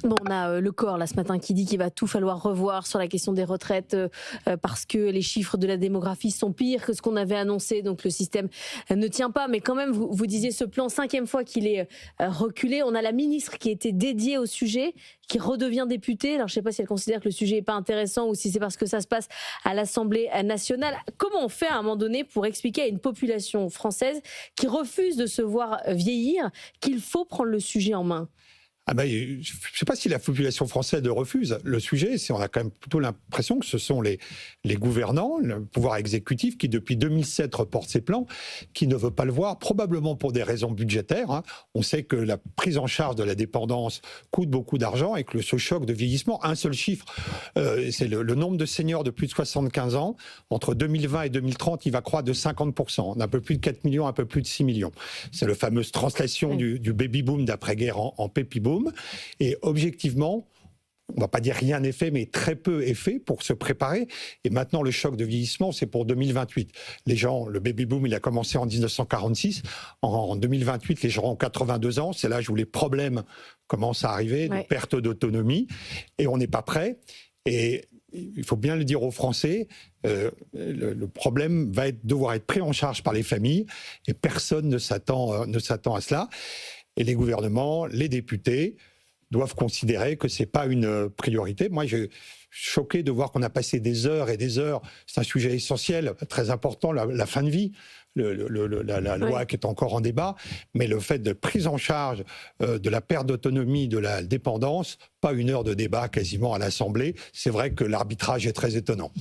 Bon, on a le corps là ce matin qui dit qu'il va tout falloir revoir sur la question des retraites parce que les chiffres de la démographie sont pires que ce qu'on avait annoncé, donc le système ne tient pas. Mais quand même, vous disiez ce plan, 5e fois qu'il est reculé. On a la ministre qui était dédiée au sujet, qui redevient députée. Alors je ne sais pas si elle considère que le sujet n'est pas intéressant ou si c'est parce que ça se passe à l'Assemblée nationale. Comment on fait à un moment donné pour expliquer à une population française qui refuse de se voir vieillir qu'il faut prendre le sujet en main ? Je ne sais pas si la population française le refuse. Le sujet, on a quand même plutôt l'impression que ce sont les gouvernants, le pouvoir exécutif, qui depuis 2007 reporte ces plans, qui ne veut pas le voir, probablement pour des raisons budgétaires. On sait que la prise en charge de la dépendance coûte beaucoup d'argent et que ce choc de vieillissement, un seul chiffre, c'est le nombre de seniors de plus de 75 ans, entre 2020 et 2030, il va croître de 50%. On a un peu plus de 4 millions, un peu plus de 6 millions. C'est la fameuse translation du baby-boom d'après-guerre en pépi-boom. Et objectivement, on ne va pas dire rien n'est fait, mais très peu est fait pour se préparer. Et maintenant, le choc de vieillissement, c'est pour 2028. Les gens, le baby-boom, il a commencé en 1946. En 2028, les gens ont 82 ans. C'est l'âge où les problèmes commencent à arriver, de perte d'autonomie. Et on n'est pas prêt. Et il faut bien le dire aux Français, le problème va devoir être pris en charge par les familles. Et personne ne s'attend à cela. Et les gouvernements, les députés doivent considérer que ce n'est pas une priorité. Moi, je suis choqué de voir qu'on a passé des heures et des heures. C'est un sujet essentiel, très important, la fin de vie. La loi qui est encore en débat, mais le fait de prise en charge de la perte d'autonomie, de la dépendance, pas une heure de débat quasiment à l'Assemblée, c'est vrai que l'arbitrage est très étonnant.